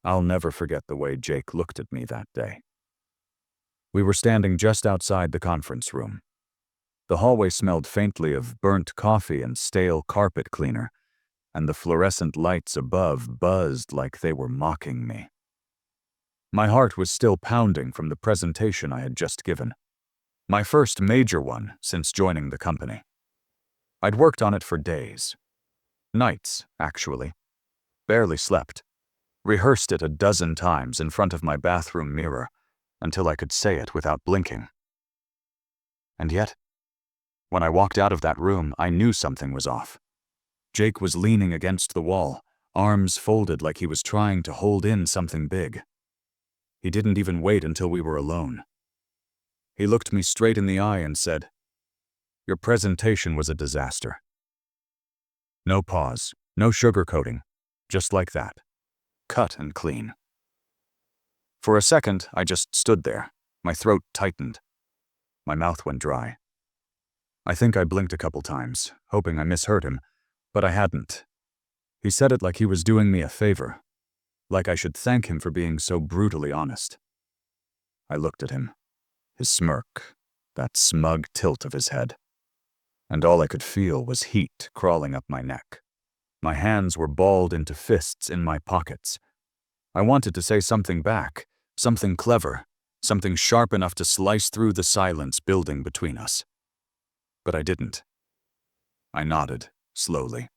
I'll never forget the way Jake looked at me that day. We were standing just outside the conference room. The hallway smelled faintly of burnt coffee and stale carpet cleaner, and the fluorescent lights above buzzed like they were mocking me. My heart was still pounding from the presentation I had just given. My first major one since joining the company. I'd worked on it for days. Nights, actually. Barely slept. Rehearsed it a dozen times in front of my bathroom mirror until I could say it without blinking. And yet, when I walked out of that room, I knew something was off. Jake was leaning against the wall, arms folded like he was trying to hold in something big. He didn't even wait until we were alone. He looked me straight in the eye and said, "Your presentation was a disaster." No pause, no sugarcoating, just like that. Cut and clean. For a second, I just stood there, my throat tightened. My mouth went dry. I think I blinked a couple times, hoping I misheard him, but I hadn't. He said it like he was doing me a favor, like I should thank him for being so brutally honest. I looked at him, his smirk, that smug tilt of his head, and all I could feel was heat crawling up my neck. My hands were balled into fists in my pockets. I wanted to say something back, something clever, something sharp enough to slice through the silence building between us. But I didn't. I nodded, slowly.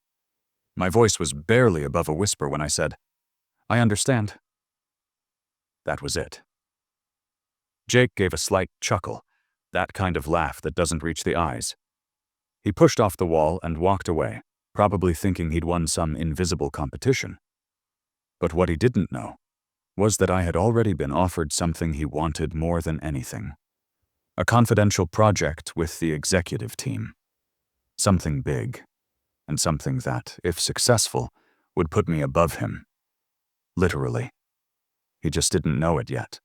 My voice was barely above a whisper when I said, "I understand." That was it. Jake gave a slight chuckle, that kind of laugh that doesn't reach the eyes. He pushed off the wall and walked away, probably thinking he'd won some invisible competition. But what he didn't know was that I had already been offered something he wanted more than anything. A confidential project with the executive team. Something big, and something that, if successful, would put me above him. Literally. He just didn't know it yet.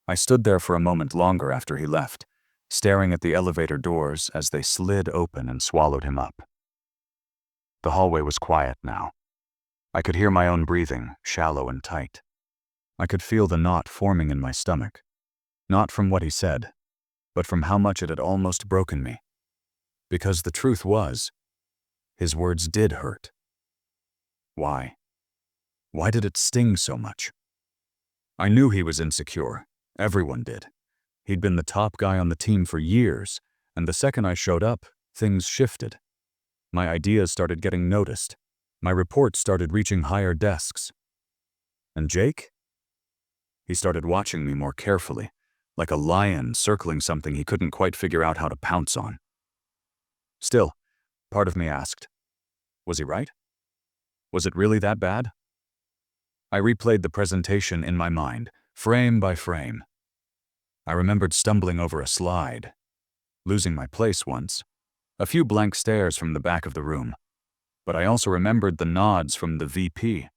I stood there for a moment longer after he left, staring at the elevator doors as they slid open and swallowed him up. The hallway was quiet now. I could hear my own breathing, shallow and tight. I could feel the knot forming in my stomach, not from what he said, but from how much it had almost broken me. Because the truth was, his words did hurt. Why? Why did it sting so much? I knew he was insecure. Everyone did. He'd been the top guy on the team for years, and the second I showed up, things shifted. My ideas started getting noticed. My reports started reaching higher desks. And Jake? He started watching me more carefully, like a lion circling something he couldn't quite figure out how to pounce on. Still, part of me asked, was he right? Was it really that bad? I replayed the presentation in my mind, frame by frame. I remembered stumbling over a slide, losing my place once, a few blank stares from the back of the room. But I also remembered the nods from the VP,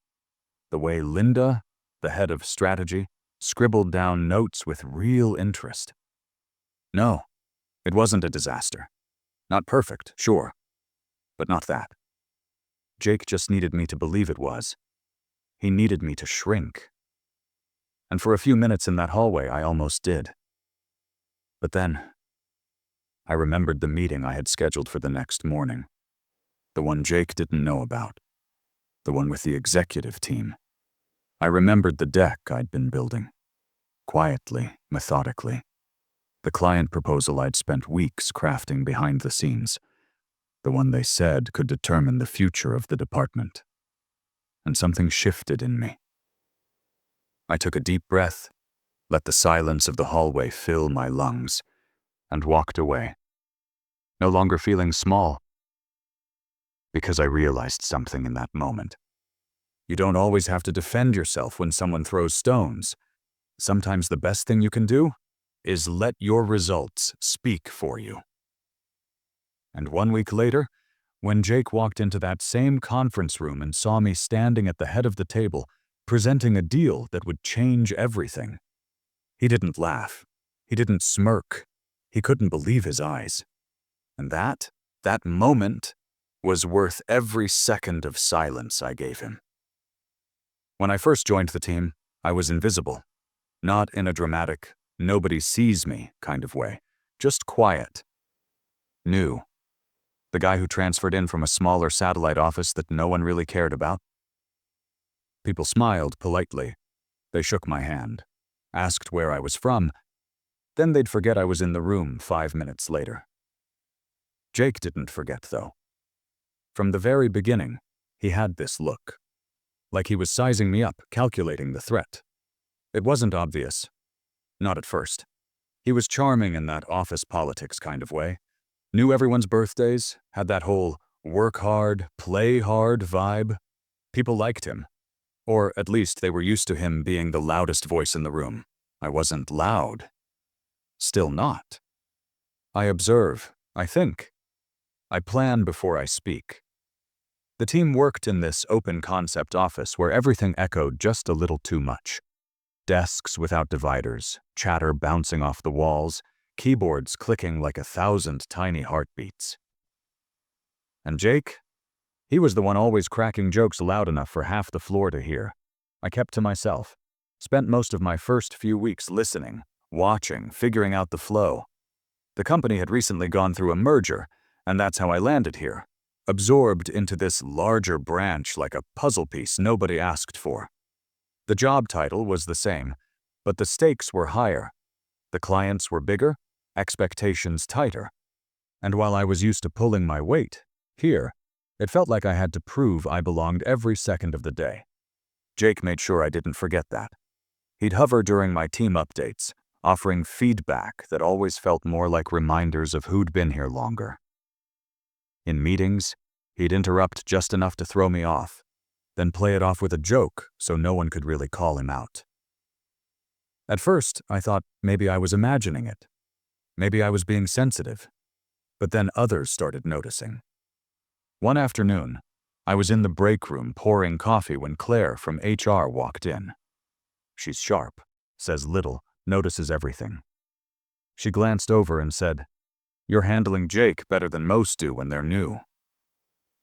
the way Linda, the head of strategy, scribbled down notes with real interest. No, it wasn't a disaster. Not perfect, sure, but not that. Jake just needed me to believe it was. He needed me to shrink. And for a few minutes in that hallway, I almost did. But then, I remembered the meeting I had scheduled for the next morning. The one Jake didn't know about. The one with the executive team. I remembered the deck I'd been building. Quietly, methodically. The client proposal I'd spent weeks crafting behind the scenes. The one they said could determine the future of the department. And something shifted in me. I took a deep breath, let the silence of the hallway fill my lungs, and walked away. No longer feeling small. Because I realized something in that moment. You don't always have to defend yourself when someone throws stones. Sometimes the best thing you can do is let your results speak for you. And 1 week later, when Jake walked into that same conference room and saw me standing at the head of the table, presenting a deal that would change everything, he didn't laugh. He didn't smirk. He couldn't believe his eyes. And that moment was worth every second of silence I gave him. When I first joined the team, I was invisible. Not in a dramatic, nobody sees me kind of way. Just quiet. New. The guy who transferred in from a smaller satellite office that no one really cared about. People smiled politely. They shook my hand, asked where I was from. Then they'd forget I was in the room 5 minutes later. Jake didn't forget, though. From the very beginning, he had this look. Like he was sizing me up, calculating the threat. It wasn't obvious. Not at first. He was charming in that office politics kind of way. Knew everyone's birthdays, had that whole work hard, play hard vibe. People liked him. Or at least they were used to him being the loudest voice in the room. I wasn't loud. Still not. I observe, I think. I plan before I speak. The team worked in this open-concept office where everything echoed just a little too much. Desks without dividers, chatter bouncing off the walls, keyboards clicking like 1,000 tiny heartbeats. And Jake? He was the one always cracking jokes loud enough for half the floor to hear. I kept to myself. Spent most of my first few weeks listening, watching, figuring out the flow. The company had recently gone through a merger, and that's how I landed here. Absorbed into this larger branch like a puzzle piece nobody asked for. The job title was the same, but the stakes were higher. The clients were bigger, expectations tighter. And while I was used to pulling my weight, here, it felt like I had to prove I belonged every second of the day. Jake made sure I didn't forget that. He'd hover during my team updates, offering feedback that always felt more like reminders of who'd been here longer. In meetings, he'd interrupt just enough to throw me off, then play it off with a joke so no one could really call him out. At first, I thought maybe I was imagining it. Maybe I was being sensitive. But then others started noticing. One afternoon, I was in the break room pouring coffee when Claire from HR walked in. She's sharp, says little, notices everything. She glanced over and said, "You're handling Jake better than most do when they're new."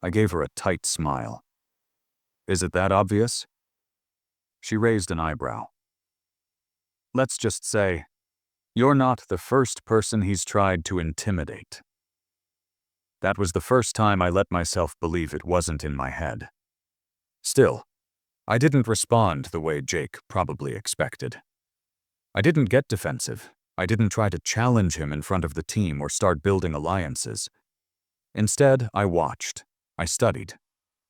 I gave her a tight smile. "Is it that obvious?" She raised an eyebrow. "Let's just say, you're not the first person he's tried to intimidate." That was the first time I let myself believe it wasn't in my head. Still, I didn't respond the way Jake probably expected. I didn't get defensive. I didn't try to challenge him in front of the team or start building alliances. Instead, I watched. I studied.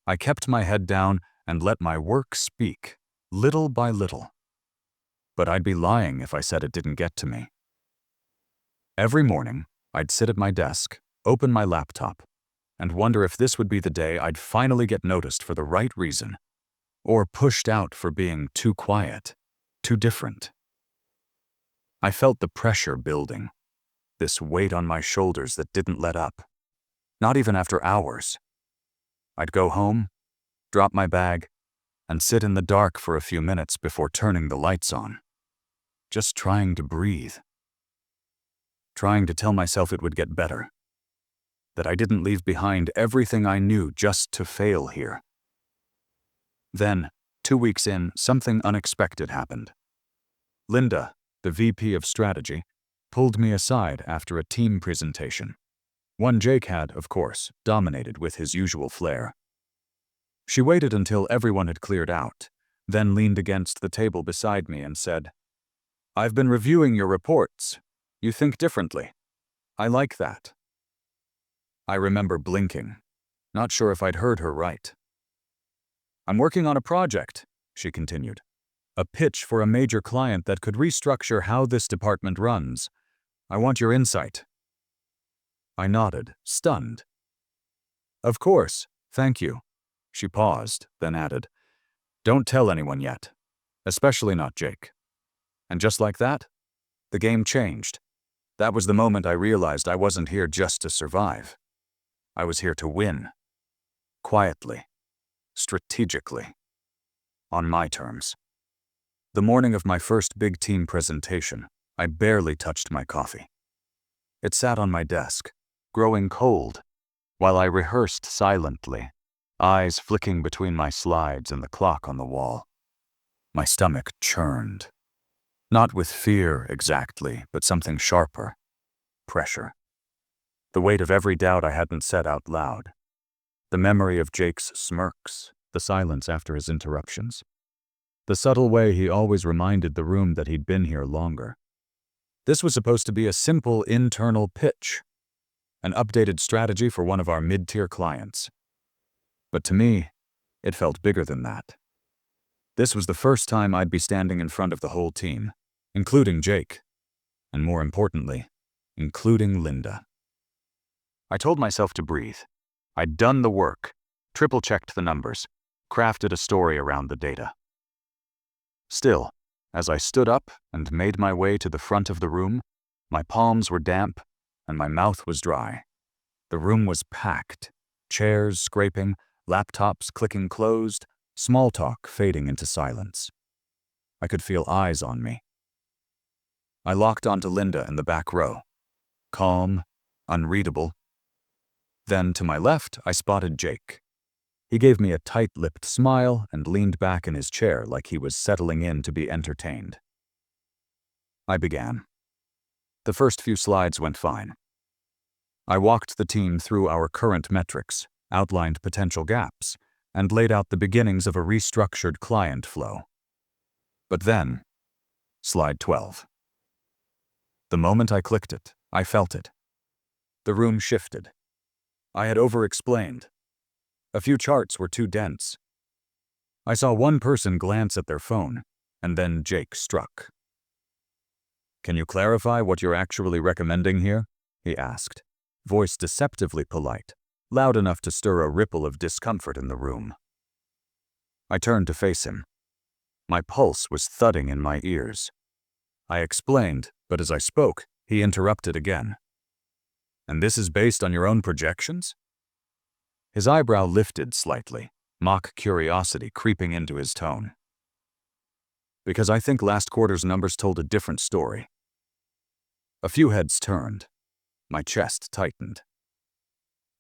I kept my head down and let my work speak, little by little. But I'd be lying if I said it didn't get to me. Every morning, I'd sit at my desk, open my laptop, and wonder if this would be the day I'd finally get noticed for the right reason, or pushed out for being too quiet, too different. I felt the pressure building, this weight on my shoulders that didn't let up, not even after hours. I'd go home, drop my bag, and sit in the dark for a few minutes before turning the lights on, just trying to breathe, trying to tell myself it would get better, that I didn't leave behind everything I knew just to fail here. Then, 2 weeks in, something unexpected happened. Linda, the VP of Strategy, pulled me aside after a team presentation. One Jake had, of course, dominated with his usual flair. She waited until everyone had cleared out, then leaned against the table beside me and said, "I've been reviewing your reports. You think differently. I like that." I remember blinking, not sure if I'd heard her right. "I'm working on a project," she continued. "A pitch for a major client that could restructure how this department runs. I want your insight." I nodded, stunned. "Of course, thank you." She paused, then added, "Don't tell anyone yet, especially not Jake." And just like that, the game changed. That was the moment I realized I wasn't here just to survive. I was here to win. Quietly, strategically, on my terms. The morning of my first big team presentation, I barely touched my coffee. It sat on my desk, growing cold, while I rehearsed silently, eyes flicking between my slides and the clock on the wall. My stomach churned. Not with fear exactly, but something sharper. Pressure. The weight of every doubt I hadn't said out loud. The memory of Jake's smirks, the silence after his interruptions. The subtle way he always reminded the room that he'd been here longer. This was supposed to be a simple internal pitch, an updated strategy for one of our mid-tier clients. But to me, it felt bigger than that. This was the first time I'd be standing in front of the whole team, including Jake, and more importantly, including Linda. I told myself to breathe. I'd done the work, triple-checked the numbers, crafted a story around the data. Still, as I stood up and made my way to the front of the room, my palms were damp and my mouth was dry. The room was packed, chairs scraping, laptops clicking closed, small talk fading into silence. I could feel eyes on me. I locked onto Linda in the back row, calm, unreadable. Then to my left, I spotted Jake. He gave me a tight-lipped smile and leaned back in his chair like he was settling in to be entertained. I began. The first few slides went fine. I walked the team through our current metrics, outlined potential gaps, and laid out the beginnings of a restructured client flow. But then, slide 12. The moment I clicked it, I felt it. The room shifted. I had over-explained. A few charts were too dense. I saw one person glance at their phone, and then Jake struck. "Can you clarify what you're actually recommending here?" he asked, voice deceptively polite, loud enough to stir a ripple of discomfort in the room. I turned to face him. My pulse was thudding in my ears. I explained, but as I spoke, he interrupted again. "And this is based on your own projections?" His eyebrow lifted slightly, mock curiosity creeping into his tone. "Because I think last quarter's numbers told a different story." A few heads turned. My chest tightened.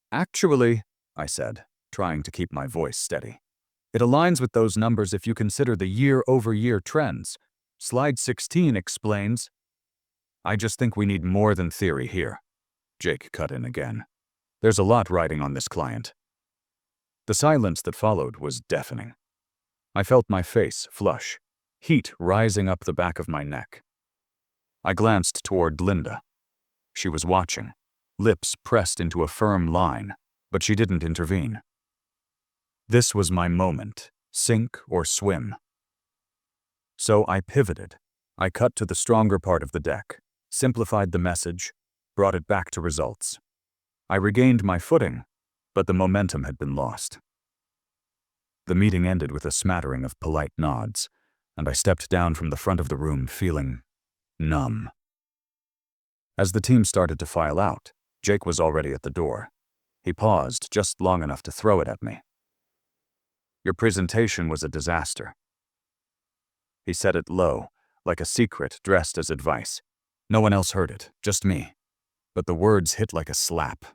"Actually," I said, trying to keep my voice steady, "it aligns with those numbers if you consider the year-over-year trends. Slide 16 explains." "I just think we need more than theory here," Jake cut in again. "There's a lot riding on this client." The silence that followed was deafening. I felt my face flush, heat rising up the back of my neck. I glanced toward Linda. She was watching, lips pressed into a firm line, but she didn't intervene. This was my moment, sink or swim. So I pivoted. I cut to the stronger part of the deck, simplified the message, brought it back to results. I regained my footing, but the momentum had been lost. The meeting ended with a smattering of polite nods, and I stepped down from the front of the room feeling numb. As the team started to file out, Jake was already at the door. He paused just long enough to throw it at me. "Your presentation was a disaster." He said it low, like a secret dressed as advice. No one else heard it, just me. But the words hit like a slap.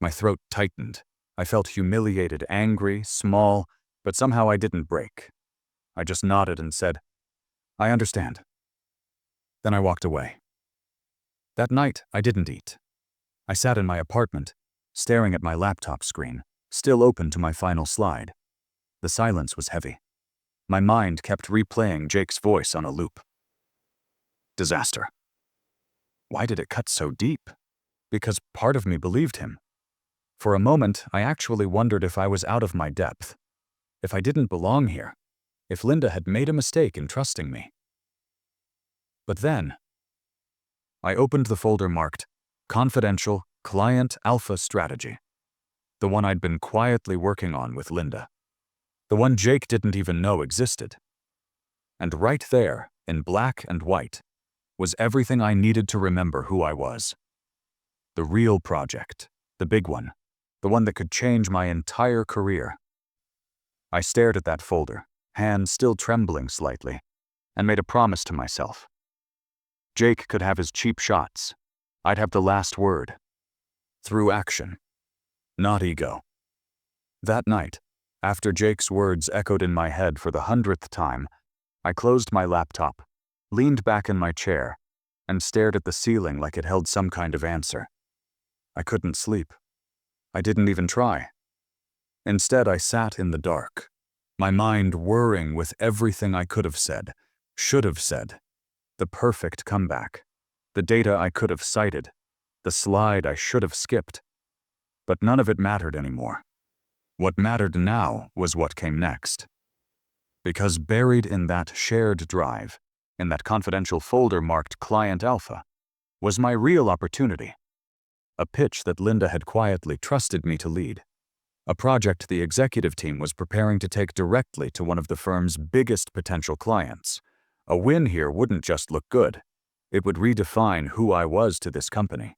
My throat tightened. I felt humiliated, angry, small, but somehow I didn't break. I just nodded and said, "I understand." Then I walked away. That night, I didn't eat. I sat in my apartment, staring at my laptop screen, still open to my final slide. The silence was heavy. My mind kept replaying Jake's voice on a loop. Disaster. Why did it cut so deep? Because part of me believed him. For a moment, I actually wondered if I was out of my depth, if I didn't belong here, if Linda had made a mistake in trusting me. But then, I opened the folder marked Confidential Client Alpha Strategy, the one I'd been quietly working on with Linda, the one Jake didn't even know existed. And right there, in black and white, was everything I needed to remember who I was. The real project, the big one, the one that could change my entire career. I stared at that folder, hands still trembling slightly, and made a promise to myself. Jake could have his cheap shots. I'd have the last word. Through action, not ego. That night, after Jake's words echoed in my head for the 100th time, I closed my laptop, leaned back in my chair, and stared at the ceiling like it held some kind of answer. I couldn't sleep. I didn't even try. Instead, I sat in the dark, my mind whirring with everything I could have said, should have said, the perfect comeback, the data I could have cited, the slide I should have skipped. But none of it mattered anymore. What mattered now was what came next. Because buried in that shared drive, in that confidential folder marked Client Alpha, was my real opportunity. A pitch that Linda had quietly trusted me to lead. A project the executive team was preparing to take directly to one of the firm's biggest potential clients. A win here wouldn't just look good. It would redefine who I was to this company.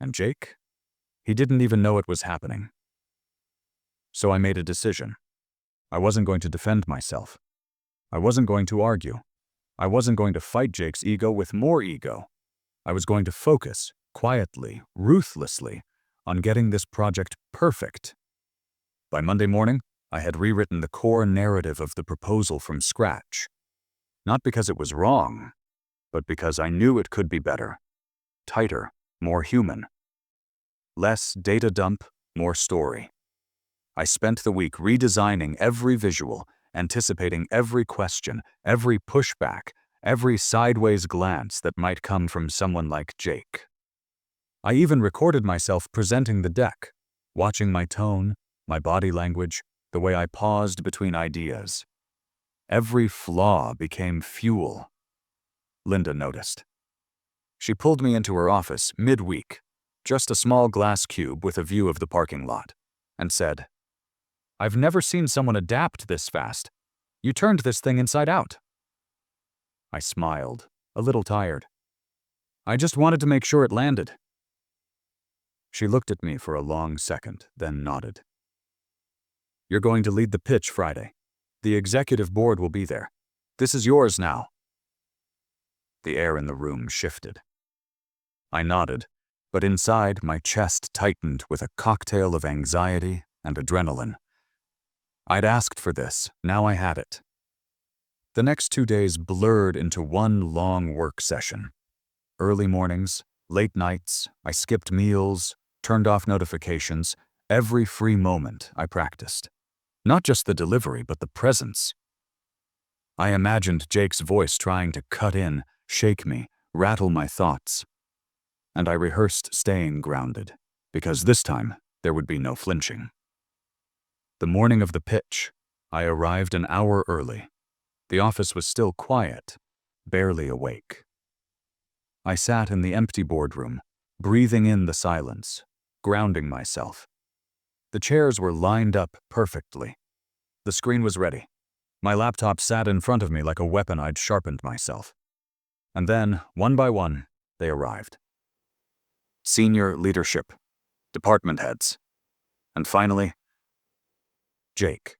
And Jake? He didn't even know it was happening. So I made a decision. I wasn't going to defend myself. I wasn't going to argue. I wasn't going to fight Jake's ego with more ego. I was going to focus, quietly, ruthlessly, on getting this project perfect. By Monday morning, I had rewritten the core narrative of the proposal from scratch. Not because it was wrong, but because I knew it could be better, tighter, more human. Less data dump, more story. I spent the week redesigning every visual, anticipating every question, every pushback, every sideways glance that might come from someone like Jake. I even recorded myself presenting the deck, watching my tone, my body language, the way I paused between ideas. Every flaw became fuel. Linda noticed. She pulled me into her office mid-week, just a small glass cube with a view of the parking lot, and said, "I've never seen someone adapt this fast. You turned this thing inside out." I smiled, a little tired. "I just wanted to make sure it landed." She looked at me for a long second, then nodded. "You're going to lead the pitch Friday. The executive board will be there. This is yours now." The air in the room shifted. I nodded, but inside my chest tightened with a cocktail of anxiety and adrenaline. I'd asked for this, now I had it. The next 2 days blurred into one long work session. Early mornings, late nights, I skipped meals, turned off notifications. Every free moment I practiced. Not just the delivery, but the presence. I imagined Jake's voice trying to cut in, shake me, rattle my thoughts. And I rehearsed staying grounded, because this time there would be no flinching. The morning of the pitch, I arrived an hour early. The office was still quiet, barely awake. I sat in the empty boardroom, breathing in the silence, grounding myself. The chairs were lined up perfectly. The screen was ready. My laptop sat in front of me like a weapon I'd sharpened myself. And then, one by one, they arrived. Senior leadership, department heads, and finally, Jake.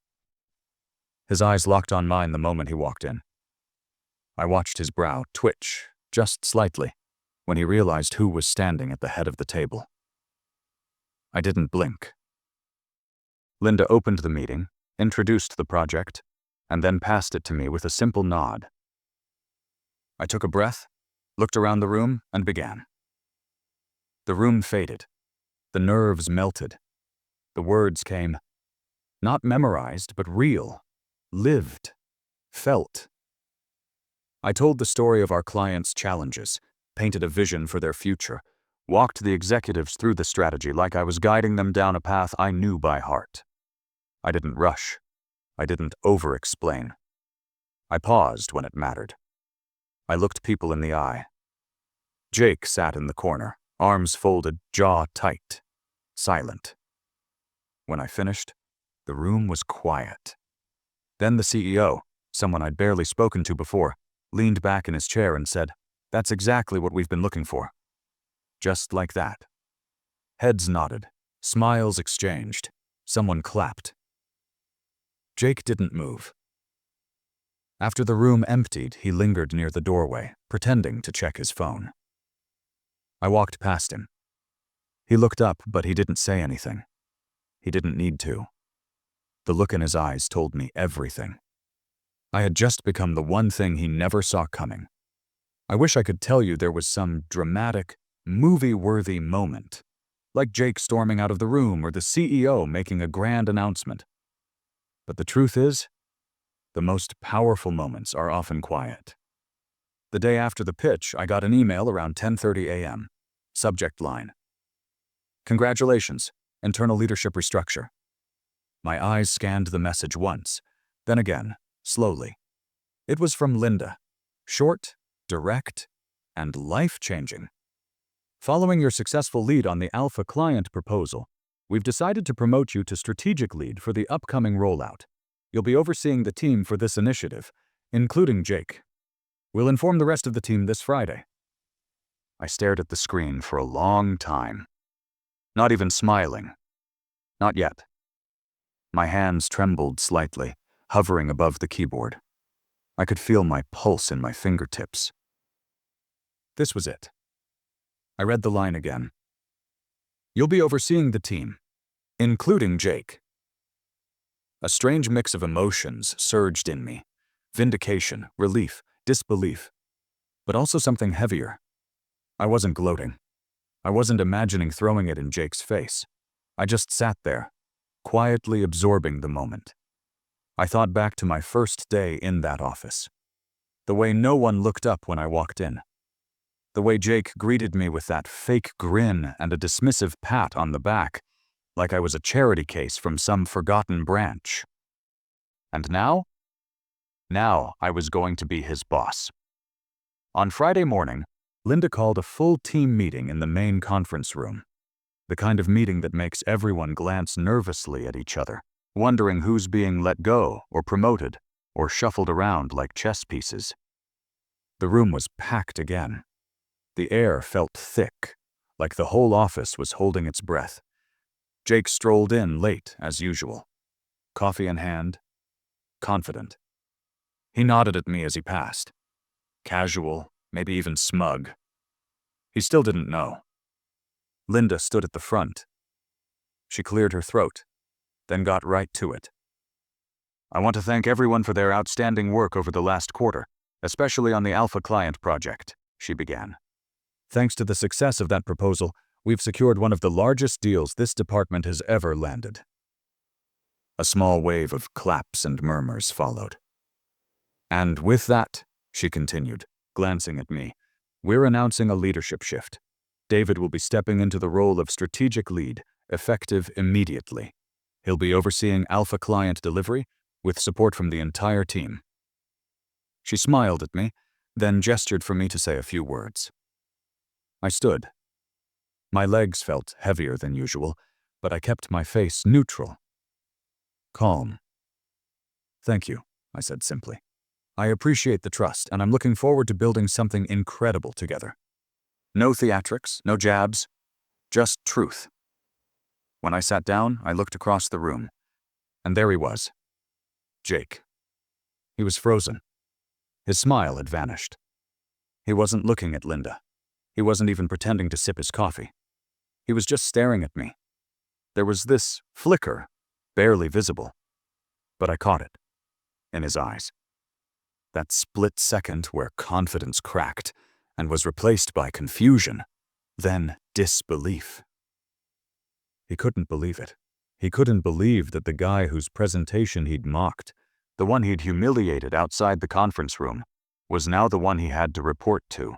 His eyes locked on mine the moment he walked in. I watched his brow twitch, just slightly, when he realized who was standing at the head of the table. I didn't blink. Linda opened the meeting, introduced the project, and then passed it to me with a simple nod. I took a breath, looked around the room, and began. The room faded. The nerves melted. The words came, not memorized, but real, lived, felt. I told the story of our clients' challenges, painted a vision for their future, walked the executives through the strategy like I was guiding them down a path I knew by heart. I didn't rush. I didn't over-explain. I paused when it mattered. I looked people in the eye. Jake sat in the corner, arms folded, jaw tight, silent. When I finished, the room was quiet. Then the CEO, someone I'd barely spoken to before, leaned back in his chair and said, "That's exactly what we've been looking for." Just like that. Heads nodded, smiles exchanged, someone clapped. Jake didn't move. After the room emptied, he lingered near the doorway, pretending to check his phone. I walked past him. He looked up, but he didn't say anything. He didn't need to. The look in his eyes told me everything. I had just become the one thing he never saw coming. I wish I could tell you there was some dramatic, movie-worthy moment, like Jake storming out of the room or the CEO making a grand announcement. But the truth is, the most powerful moments are often quiet. The day after the pitch, I got an email around 10:30 a.m. Subject line: "Congratulations, internal leadership restructure." My eyes scanned the message once, then again, slowly. It was from Linda. Short, direct, and life-changing. "Following your successful lead on the Alpha client proposal, we've decided to promote you to strategic lead for the upcoming rollout. You'll be overseeing the team for this initiative, including Jake. We'll inform the rest of the team this Friday." I stared at the screen for a long time. Not even smiling. Not yet. My hands trembled slightly, hovering above the keyboard. I could feel my pulse in my fingertips. This was it. I read the line again. "You'll be overseeing the team, including Jake." A strange mix of emotions surged in me. Vindication, relief, disbelief, but also something heavier. I wasn't gloating. I wasn't imagining throwing it in Jake's face. I just sat there, quietly absorbing the moment. I thought back to my first day in that office. The way no one looked up when I walked in. The way Jake greeted me with that fake grin and a dismissive pat on the back, like I was a charity case from some forgotten branch. And now? Now I was going to be his boss. On Friday morning, Linda called a full team meeting in the main conference room. The kind of meeting that makes everyone glance nervously at each other, wondering who's being let go or promoted or shuffled around like chess pieces. The room was packed again. The air felt thick, like the whole office was holding its breath. Jake strolled in late, as usual. Coffee in hand, confident. He nodded at me as he passed. Casual, maybe even smug. He still didn't know. Linda stood at the front. She cleared her throat, then got right to it. "I want to thank everyone for their outstanding work over the last quarter, especially on the Alpha Client project," she began. "Thanks to the success of that proposal, we've secured one of the largest deals this department has ever landed." A small wave of claps and murmurs followed. "And with that," she continued, glancing at me, "we're announcing a leadership shift. David will be stepping into the role of strategic lead, effective immediately. He'll be overseeing Alpha client delivery with support from the entire team." She smiled at me, then gestured for me to say a few words. I stood. My legs felt heavier than usual, but I kept my face neutral. Calm. "Thank you," I said simply. "I appreciate the trust, and I'm looking forward to building something incredible together. No theatrics, no jabs, just truth." When I sat down, I looked across the room, and there he was. Jake. He was frozen. His smile had vanished. He wasn't looking at Linda. He wasn't even pretending to sip his coffee. He was just staring at me. There was this flicker, barely visible, but I caught it, in his eyes. That split second where confidence cracked and was replaced by confusion, then disbelief. He couldn't believe it. He couldn't believe that the guy whose presentation he'd mocked, the one he'd humiliated outside the conference room, was now the one he had to report to.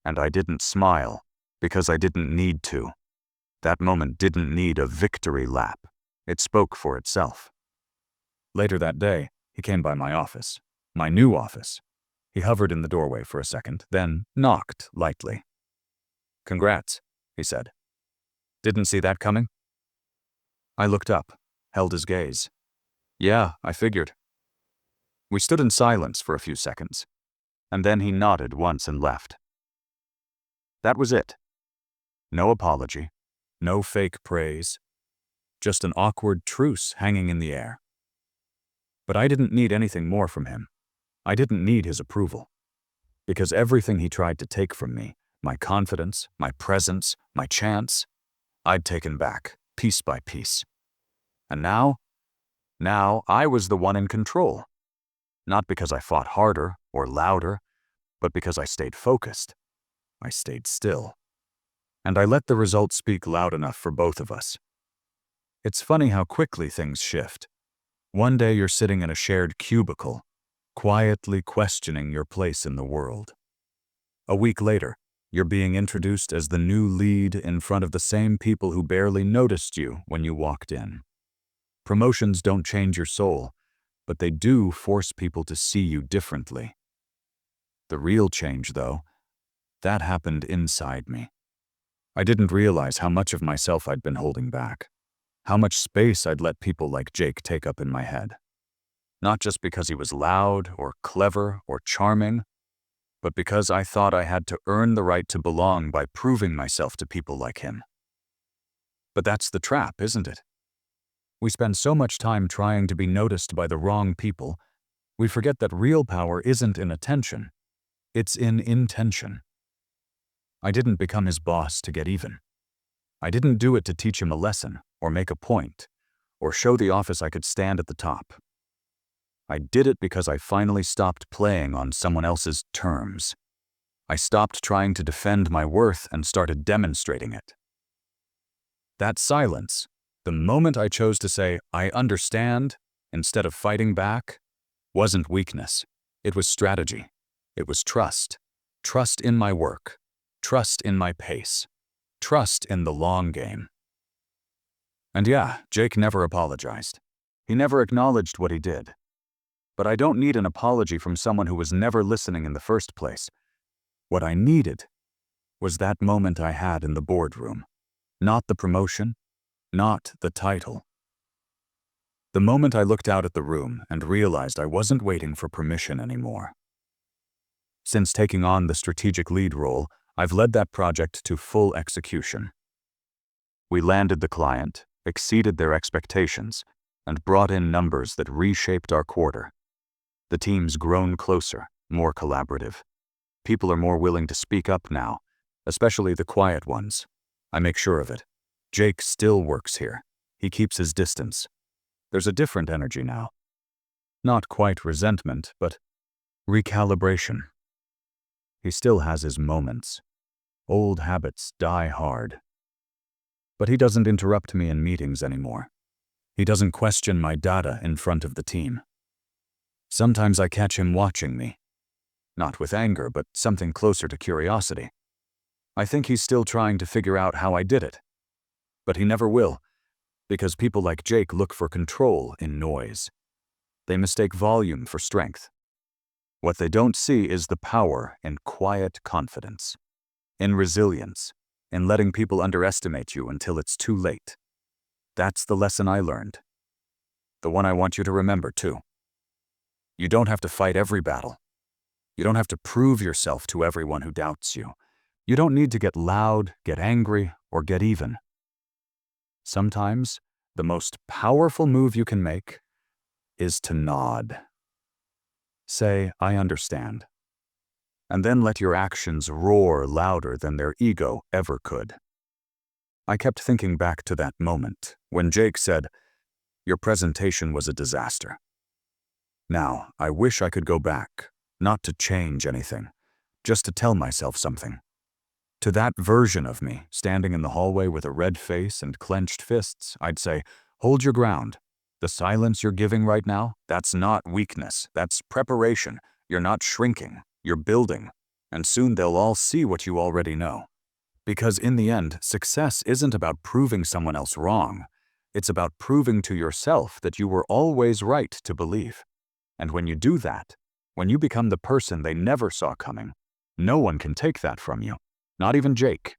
And I didn't smile, because I didn't need to. That moment didn't need a victory lap. It spoke for itself. Later that day, he came by my office, my new office. He hovered in the doorway for a second, then knocked lightly. "Congrats," he said. "Didn't see that coming?" I looked up, held his gaze. "Yeah, I figured." We stood in silence for a few seconds, and then he nodded once and left. That was it. No apology, no fake praise, just an awkward truce hanging in the air. But I didn't need anything more from him. I didn't need his approval. Because everything he tried to take from me, my confidence, my presence, my chance, I'd taken back, piece by piece. And now I was the one in control. Not because I fought harder or louder, but because I stayed focused. I stayed still. And I let the results speak loud enough for both of us. It's funny how quickly things shift. One day you're sitting in a shared cubicle, quietly questioning your place in the world. A week later, you're being introduced as the new lead in front of the same people who barely noticed you when you walked in. Promotions don't change your soul, but they do force people to see you differently. The real change, though, that happened inside me. I didn't realize how much of myself I'd been holding back, how much space I'd let people like Jake take up in my head. Not just because he was loud or clever or charming, but because I thought I had to earn the right to belong by proving myself to people like him. But that's the trap, isn't it? We spend so much time trying to be noticed by the wrong people, we forget that real power isn't in attention, it's in intention. I didn't become his boss to get even. I didn't do it to teach him a lesson, or make a point, or show the office I could stand at the top. I did it because I finally stopped playing on someone else's terms. I stopped trying to defend my worth and started demonstrating it. That silence, the moment I chose to say, "I understand," instead of fighting back, wasn't weakness. It was strategy. It was trust. Trust in my work. Trust in my pace. Trust in the long game. And yeah, Jake never apologized. He never acknowledged what he did. But I don't need an apology from someone who was never listening in the first place. What I needed was that moment I had in the boardroom. Not the promotion, not the title. The moment I looked out at the room and realized I wasn't waiting for permission anymore. Since taking on the strategic lead role, I've led that project to full execution. We landed the client, exceeded their expectations, and brought in numbers that reshaped our quarter. The team's grown closer, more collaborative. People are more willing to speak up now, especially the quiet ones. I make sure of it. Jake still works here. He keeps his distance. There's a different energy now. Not quite resentment, but recalibration. He still has his moments. Old habits die hard. But he doesn't interrupt me in meetings anymore. He doesn't question my data in front of the team. Sometimes I catch him watching me. Not with anger, but something closer to curiosity. I think he's still trying to figure out how I did it. But he never will, because people like Jake look for control in noise. They mistake volume for strength. What they don't see is the power in quiet confidence, in resilience, in letting people underestimate you until it's too late. That's the lesson I learned. The one I want you to remember, too. You don't have to fight every battle. You don't have to prove yourself to everyone who doubts you. You don't need to get loud, get angry, or get even. Sometimes, the most powerful move you can make is to nod. Say, "I understand." And then let your actions roar louder than their ego ever could. I kept thinking back to that moment when Jake said, "Your presentation was a disaster." Now, I wish I could go back, not to change anything, just to tell myself something. To that version of me, standing in the hallway with a red face and clenched fists, I'd say, "Hold your ground. The silence you're giving right now, that's not weakness, that's preparation. You're not shrinking, you're building. And soon they'll all see what you already know." Because in the end, success isn't about proving someone else wrong. It's about proving to yourself that you were always right to believe. And when you do that, when you become the person they never saw coming, no one can take that from you. Not even Jake.